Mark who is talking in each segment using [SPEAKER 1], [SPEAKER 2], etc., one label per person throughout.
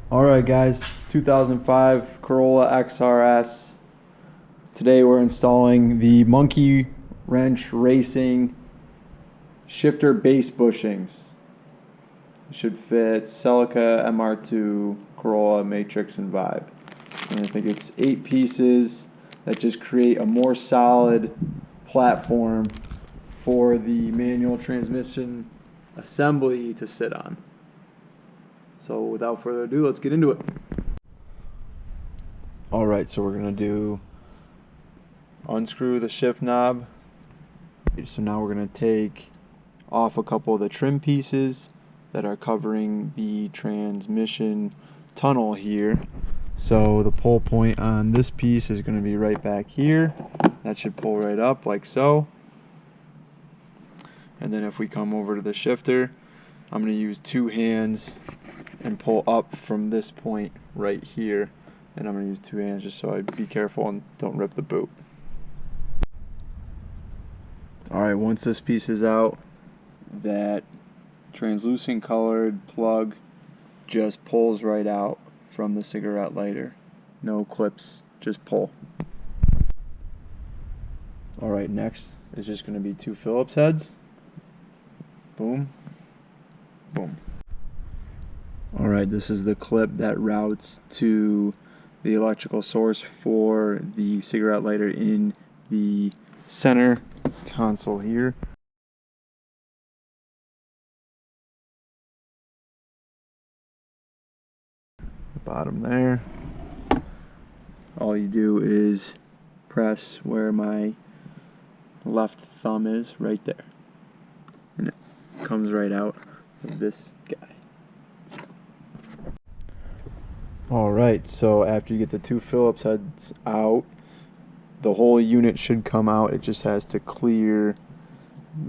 [SPEAKER 1] Alright guys, 2005 Corolla XRS. Today we're installing the Monkey Wrench Racing shifter base bushings. It should fit Celica MR2 Corolla Matrix and Vibe. And I think it's 8 pieces that just create a more solid platform for the manual transmission assembly to sit on. So without further ado, let's get into it. Alright, so we're going to unscrew the shift knob. So now we're going to take off a couple of the trim pieces that are covering the transmission tunnel here. So the pull point on this piece is going to be right back here. That should pull right up like so. And then if we come over to the shifter, I'm going to use 2 hands and pull up from this point right here, and I'm going to use 2 hands just so I be careful and don't rip the boot. Alright, once this piece is out, that translucent colored plug just pulls right out from the cigarette lighter. No clips, just pull. Alright, next is just going to be 2 Phillips heads. Boom, boom. Alright, this is the clip that routes to the electrical source for the cigarette lighter in the center console here. The bottom there. All you do is press where my left thumb is, right there. And it comes right out of this guy. Alright, so after you get the 2 Phillips heads out, the whole unit should come out. It just has to clear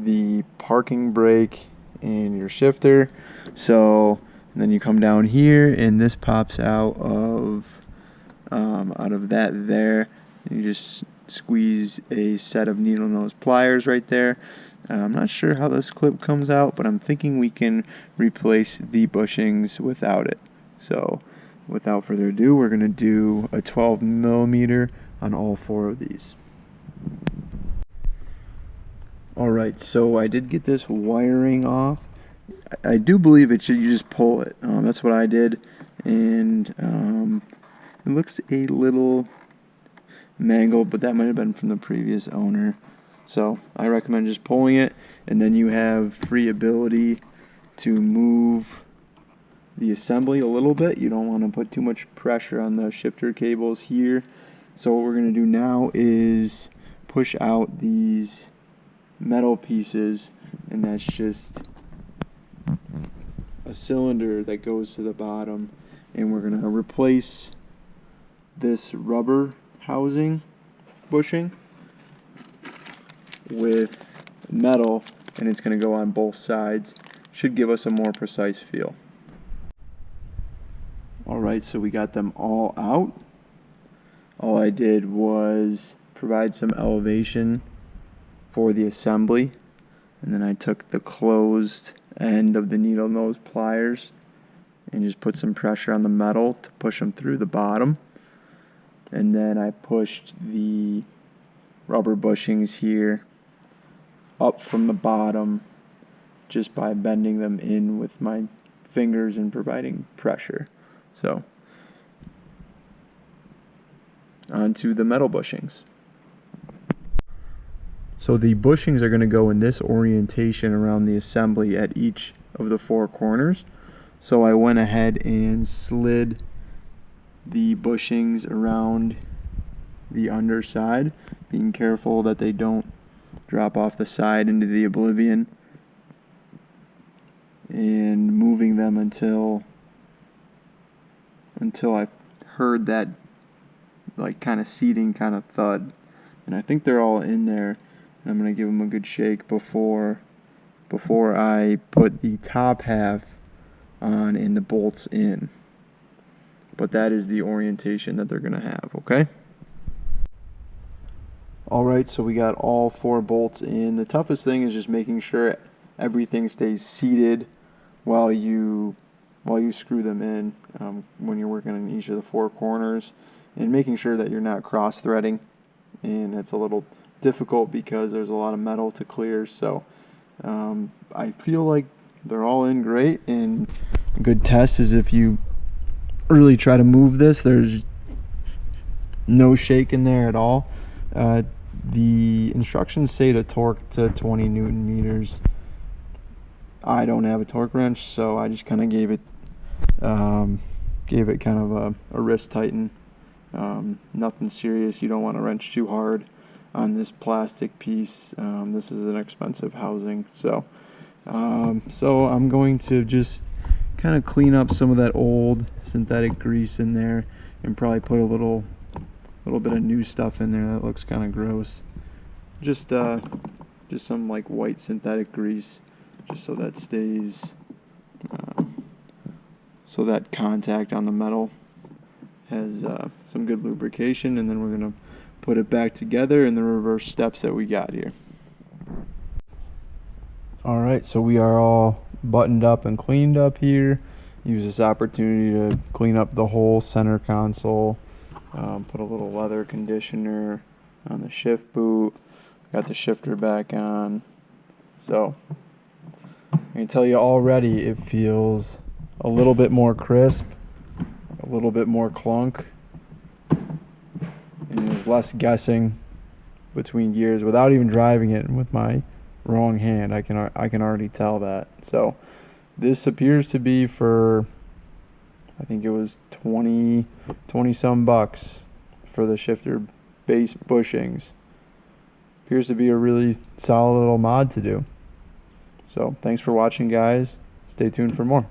[SPEAKER 1] the parking brake and your shifter. So, and then you come down here and this pops out of that there. And you just squeeze a set of needle nose pliers right there. I'm not sure how this clip comes out, but I'm thinking we can replace the bushings without it. So without further ado, we're going to do a 12 millimeter on all 4 of these. Alright, so I did get this wiring off. I do believe you just pull it. That's what I did, and it looks a little mangled, but that might have been from the previous owner. So I recommend just pulling it, and then you have free ability to move the assembly a little bit. You don't want to put too much pressure on the shifter cables here. So what we're going to do now is push out these metal pieces, and that's just a cylinder that goes to the bottom, and we're going to replace this rubber housing bushing with metal, and it's going to go on both sides. Should give us a more precise feel. Alright, so we got them all out. All I did was provide some elevation for the assembly, and then I took the closed end of the needle nose pliers and just put some pressure on the metal to push them through the bottom. And then I pushed the rubber bushings here up from the bottom just by bending them in with my fingers and providing pressure. So, onto the metal bushings. So the bushings are going to go in this orientation around the assembly at each of the 4 corners. So I went ahead and slid the bushings around the underside, being careful that they don't drop off the side into the oblivion, and moving them until I heard that like kind of seating kind of thud, and I think they're all in there. And I'm going to give them a good shake before I put the top half on and the bolts in. But that is the orientation that they're going to have, okay? Alright, so we got all 4 bolts in. The toughest thing is just making sure everything stays seated while you while you screw them in when you're working on each of the 4 corners, and making sure that you're not cross-threading. And it's a little difficult because there's a lot of metal to clear, so I feel like they're all in great. And a good test is if you really try to move this, there's no shake in there at all. The instructions say to torque to 20 Newton meters. I don't have a torque wrench, so I just kind of gave it kind of a wrist tighten. Nothing serious. You don't want to wrench too hard on this plastic piece. This is an expensive housing, so I'm going to just kind of clean up some of that old synthetic grease in there, and probably put a little bit of new stuff in there that looks kind of gross. Just some like white synthetic grease, just so that stays, so that contact on the metal has some good lubrication. And then we're gonna put it back together in the reverse steps that we got here. All right, so we are all buttoned up and cleaned up here. Use this opportunity to clean up the whole center console. Put a little leather conditioner on the shift boot. Got the shifter back on. So I can tell you already it feels a little bit more crisp, a little bit more clunk, and there's less guessing between gears without even driving it with my wrong hand. I can already tell that. So this appears to be for, I think it was 20 some bucks for the shifter base bushings. Appears to be a really solid little mod to do. So thanks for watching, guys. Stay tuned for more.